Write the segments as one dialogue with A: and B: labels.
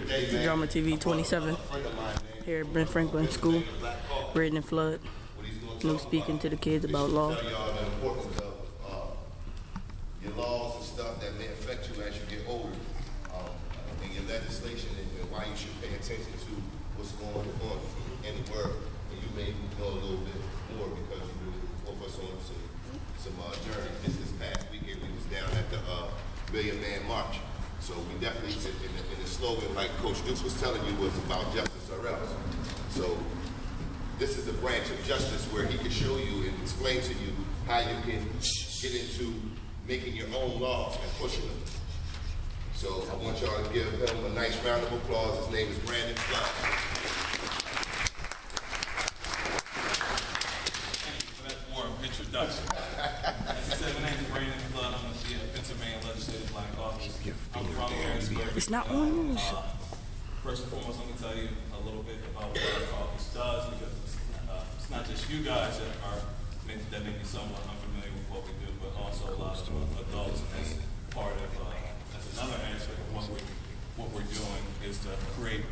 A: D.R.A.M.A TV 27 here at Ben Franklin School, Braden and Flood. Speaking to the kids about law.
B: Tell y'all the importance of your laws and stuff that may affect you as you get older, and your legislation, and why you should pay attention to what's going on in the world. And you may know a little bit more because you really focus on some journey. This past weekend we was down at the Million-Man March. So we definitely, in the slogan, like Coach Dukes was telling you, was about justice or else. So this is a branch of justice where he can show you and explain to you how you can get into making your own laws and pushing them. So I want y'all to give him a nice round of applause. His name is Brandon Flood.
C: Thank you for that warm introduction. As I said, my name is Brandon Flood. I'm the Pennsylvania Legislative Black Caucus. I'm from Harrisburg.
A: It's not on news.
C: First and foremost, let me tell you a little bit about what our caucus does, because it's not just you guys that may be somewhat unfamiliar with what we do, but also a lot of adults. And that's part of, that's another aspect of what we're doing, is to create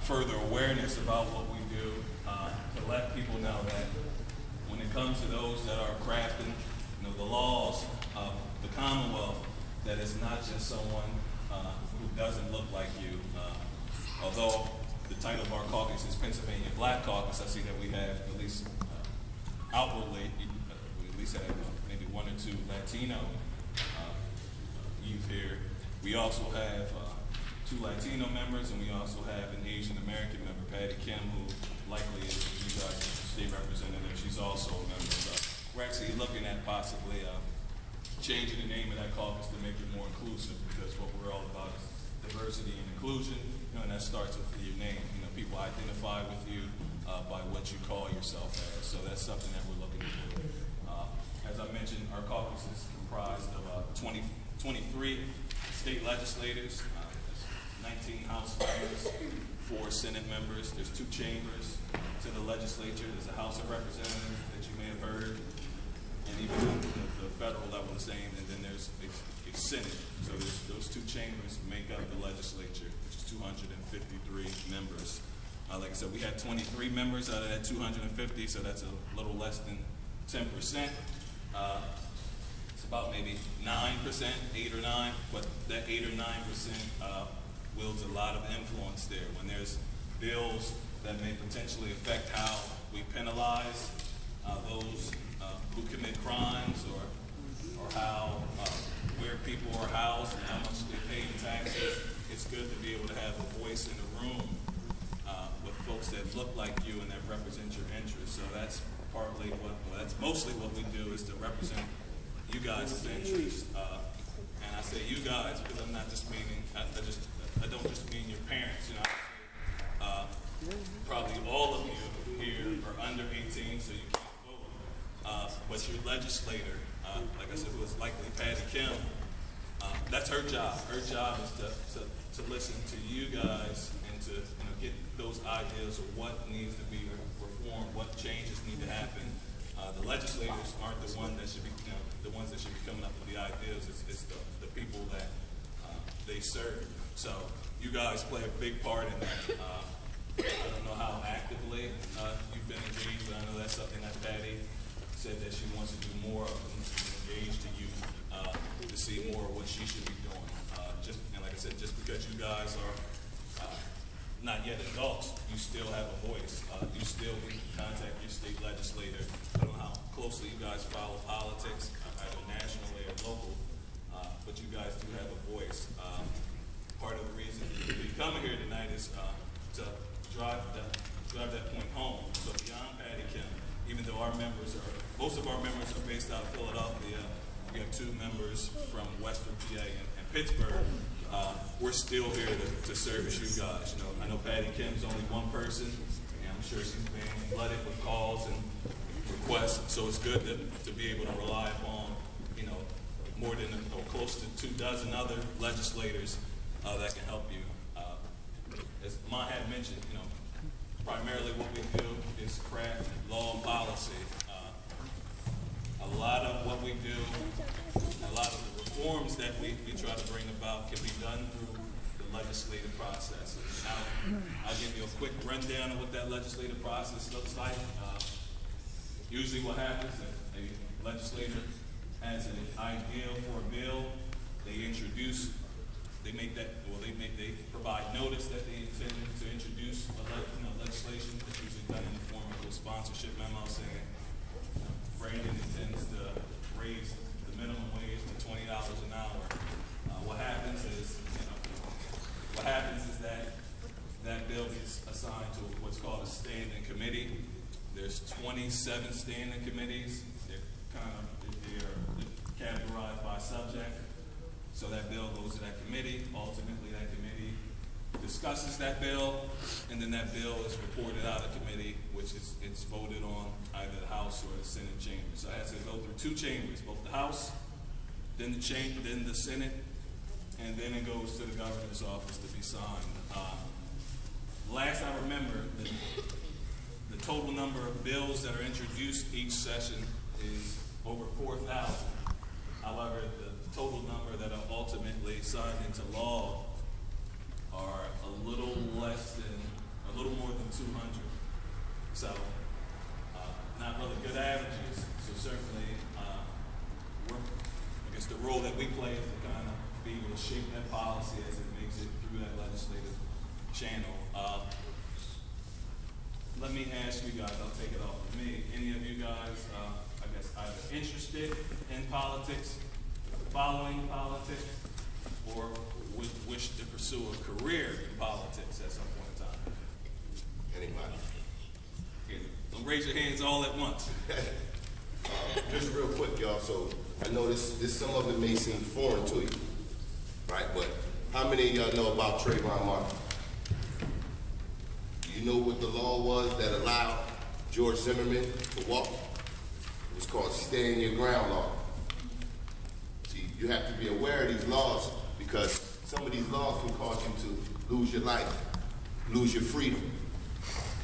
C: further awareness about what we do, to let people know that when it comes to those that are crafting, the laws of the Commonwealth, that it's not just someone who doesn't look like you. Although the title of our caucus is Pennsylvania Black Caucus, I see that we have, at least outwardly, we at least have maybe one or two Latino youth here. We also have 2 Latino members, and we also have an Asian American member, Patty Kim, who likely is you guys' state representative. She's also a member. We're actually looking at possibly changing the name of that caucus to make it more inclusive, because what we're all about is diversity and inclusion, and that starts with your name. People identify with you by what you call yourself as. So that's something that we're looking to do. As I mentioned, our caucus is comprised of 23 state legislators, 19 House members, 4 Senate members. There's 2 chambers to the legislature. There's a House of Representatives that you may have heard, and even the federal level the same, and then there's a Senate. So those 2 chambers make up the legislature, which is 253 members. Like I said, we had 23 members out of that 250, so that's a little less than 10%. It's about maybe 9%, 8 or 9, but that 8 or 9% wields a lot of influence there. When there's bills that may potentially affect how we penalize those who commit crimes, or how where people are housed and how much they pay in taxes, it's good to be able to have a voice in the room with folks that look like you and that represent your interests. So that's that's mostly what we do, is to represent you guys' interests. And I say you guys because I'm not just meaning, I don't just mean your parents. Probably all of you here are under 18, so you can't vote. But your legislator, like I said, who is likely Patty Kim, that's her job. Her job is to listen to you guys and to get those ideas of what needs to be reformed, what changes need to happen. The legislators aren't the ones that should be coming up with the ideas. It's the people that they serve. So you guys play a big part in that. I don't know how actively you've been engaged, but I know that's something that Patty said that she wants to do more of, and engage the youth to see more of what she should be doing. And like I said, just because you guys are not yet adults, you still have a voice. You still can contact your state legislator. I don't know how closely you guys follow politics, either nationally or local, but you guys do have a voice. Part of the reason you're coming here tonight is to drive that point home. So beyond Patty Kim, even though most of our members are based out of Philadelphia, we have 2 members from Western PA and Pittsburgh. We're still here to service you guys. I know Patty Kim's only one person, and I'm sure she's being flooded with calls and requests. So it's good to be able to rely upon, more than close to 24 other legislators that can help you. As Ma had mentioned, primarily what we do is craft law and policy. A lot of what we do, a lot of the reforms that we try to bring about can be done through the legislative process. And I'll give you a quick rundown of what that legislative process looks like. Usually what happens is a legislator has an idea for a bill, they provide notice that they intend to introduce legislation. It's usually done in the form of a sponsorship memo saying Brandon intends to raise the minimum wage to $20 an hour. What happens is that bill gets assigned to what's called a standing committee. There's 27 standing committees. They're categorized by subject. So that bill goes to that committee. Ultimately, that committee discusses that bill, and then that bill is reported out of committee, which it's voted on either the House or the Senate chamber. So it has to go through two chambers, both the House, then the Senate, and then it goes to the governor's office to be signed. Last I remember, the total number of bills that are introduced each session is over 4,000. However, the total number that are ultimately signed into law are a little more than 200. So, not really good averages. So certainly, I guess the role that we play is to kind of be able to shape that policy as it makes it through that legislative channel. Let me ask you guys, I'll take it off of me. Any of you guys, I guess, either interested in politics, following politics, or wish to pursue a career in politics at some point in time?
B: Anybody?
C: Yeah. Don't raise your hands all at once.
B: Just real quick, y'all. So I know this some of it may seem foreign to you, right? But how many of y'all know about Trayvon Martin? You know what the law was that allowed George Zimmerman to walk? It was called Stand Your Ground law. See, you have to be aware of these laws because some of these laws can cause you to lose your life, lose your freedom.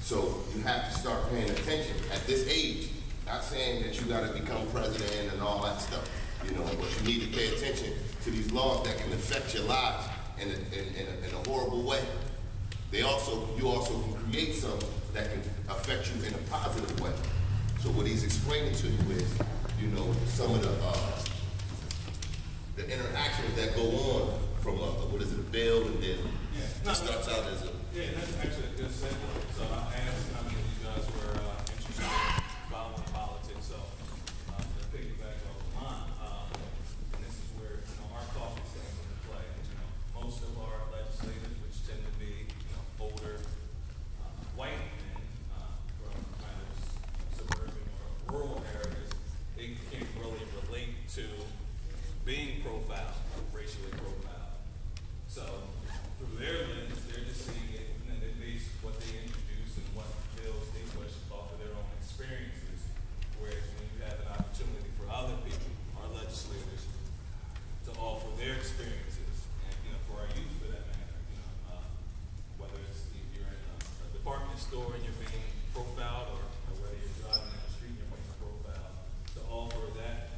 B: So you have to start paying attention at this age. Not saying that you got to become president and all that stuff, you know, but you need to pay attention to these laws that can affect your lives in a horrible way. You also can create some that can affect you in a positive way. So what he's explaining to you is, you know, some of the interactions that go on from a bill, and then it starts out as a...
C: Yeah, that's actually a good segue. So I asked how many of you guys were interested in following politics. So to piggyback off of mine, and this is where our caucus comes into play. Most of our legislators, which tend to be older white men from kind of suburban or rural areas, they can't really relate to being profiled, racially profiled. So through their lens, they're just seeing it, and they base what they introduce and what bills they push off of their own experiences. Whereas when you have an opportunity for other people, our legislators, to offer their experiences, and for our youth for that matter, whether it's if you're in a department store and you're being profiled, or whether you're driving down the street and you're being profiled, to offer that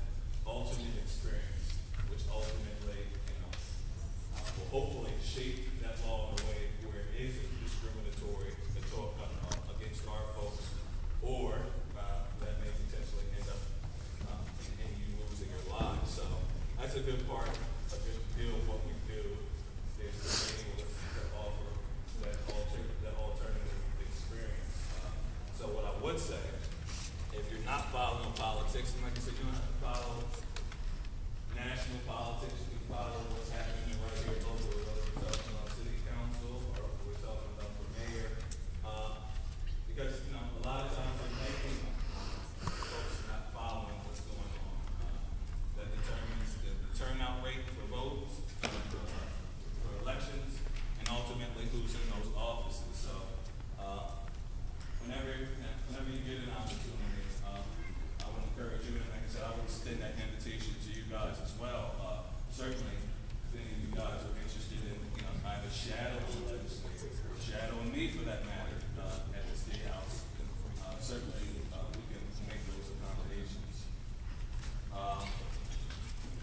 C: alternate experience, which ultimately, will hopefully shape that law in a way where it isn't discriminatory to talk against our folks, or that may potentially end up in you losing your lives. So that's a good part, a good deal of what we do, is to be able to offer that alternative experience.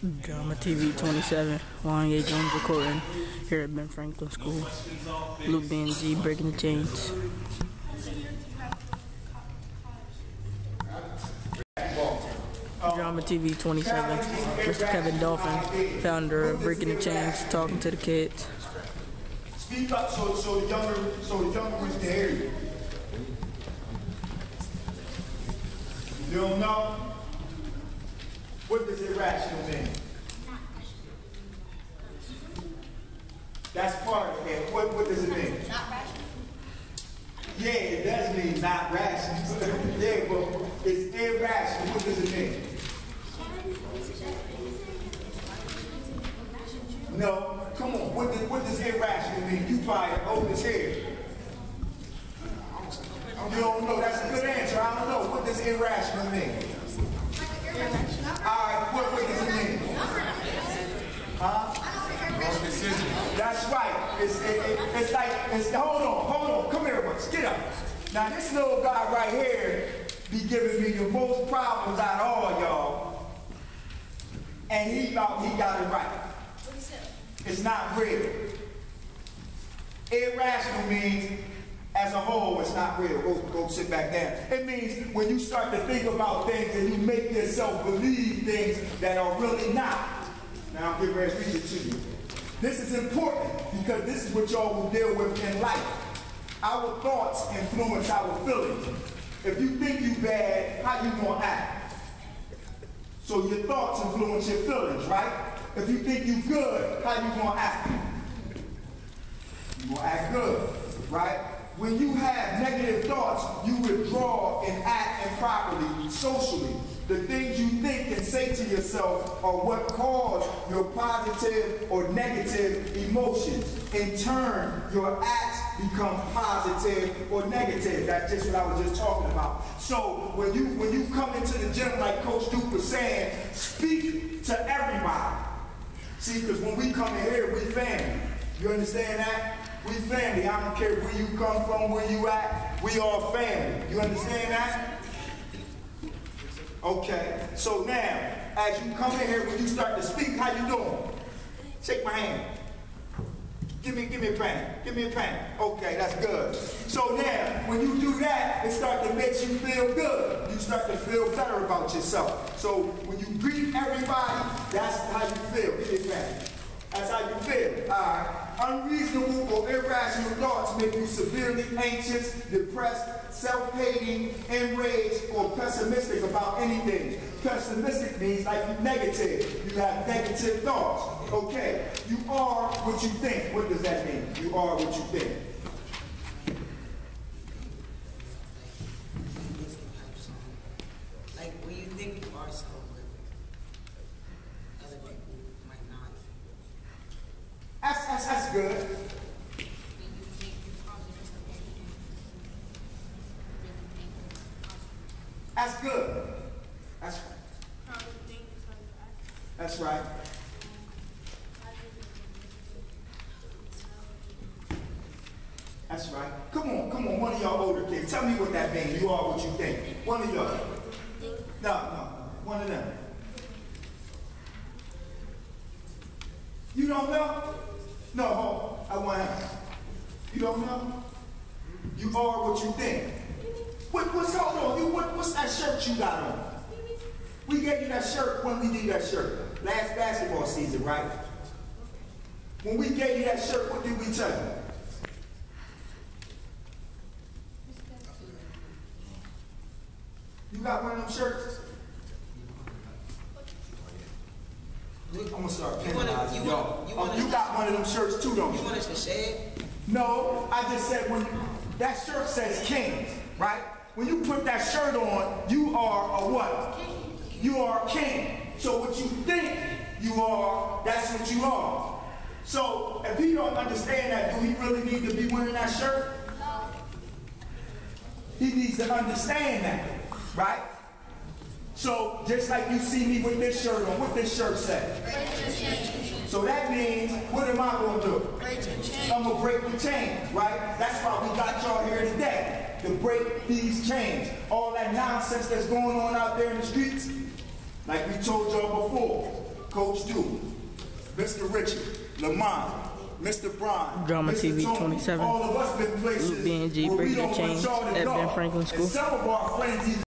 A: D.R.A.M.A TV 27, Juan A. Jones recording here at Ben Franklin School. Luke BNG breaking the chains. D.R.A.M.A TV 27, Mr. Kevin Dolphin, founder of Breaking the Chains, talking to the kids.
D: Speak up so the younger ones can hear you. You don't know? What does irrational mean? That's part of it. What does it mean?
E: Not rational.
D: Yeah, it does mean not rational. Yeah, but it's irrational. What does it mean? No, come on. What does irrational mean? You probably old as hell. You don't know. That's a good answer. I don't know. What does irrational mean? All right, what does it mean? Huh? That's right. It's like, hold on. Come here, boys. Get up. Now, this little guy right here be giving me the most problems out of all y'all. And he got it right. It's not real. Irrational means, as a whole, it's not real. Go sit back down. It means when you start to think about things and you make yourself believe things that are really not. Now I'm getting ready to read it to you. This is important because this is what y'all will deal with in life. Our thoughts influence our feelings. If you think you bad, how you gonna act? So your thoughts influence your feelings, right? If you think you good, how you gonna act? You gonna act good, right? When you have negative thoughts, you withdraw and act improperly socially. The things you think and say to yourself are what cause your positive or negative emotions. In turn, your acts become positive or negative. That's just what I was just talking about. So when you come into the gym, like Coach Duke was saying, speak to everybody. See, because when we come in here, we family. You understand that? We family. I don't care where you come from, where you at. We all family. You understand that? Okay. So now, as you come in here, when you start to speak, how you doing? Shake my hand. Give me a pen. Give me a pen. Okay, that's good. So now, when you do that, it starts to make you feel good. You start to feel better about yourself. So when you greet everybody, that's how you feel. Give me a pen. That's how you feel. All right. Unreasonable or irrational thoughts make you severely anxious, depressed, self-hating, enraged, or pessimistic about anything. Pessimistic means like you're negative. You have negative thoughts. Okay. You are what you think. What does that mean? You are what you think.
E: Like when you think you are something, other people might not.
D: That's good. That's good. That's right. That's right. Come on, one of y'all older kids. Tell me what that means. You are what you think. One of y'all. No, one of them. You don't know? No, hold on. I want to. You don't know? You are what you think. What's that shirt you got on? We gave you that shirt when we did that shirt. Last basketball season, right? When we gave you that shirt, what did we tell you? You got one of them shirts? I'm gonna start penalizing y'all. You got one of them shirts too, don't you?
E: You want us to say it?
D: No, I just said when that shirt says Kings, right? When you put that shirt on, you are a what? You are a king. So what you think you are, that's what you are. So if he don't understand that, do he really need to be wearing that shirt? No. He needs to understand that, right? So just like you see me with this shirt on, what this shirt say? So that means, what am I going to do? I'm going to break the chains, right? That's why we got y'all here today, to break these chains. All that nonsense that's going on out there in the streets, like we told y'all before, Coach Duke, Mr. Richard, Lamont, Mr. Brian,
A: D.R.A.M.A
D: Mr.
A: TV
D: Tony,
A: 27.
D: all of us been places
A: BNG
D: where we
A: breaking
D: don't
A: the
D: want
A: chains
D: y'all to
A: at
D: know.
A: Ben Franklin School.
D: And some of our friends even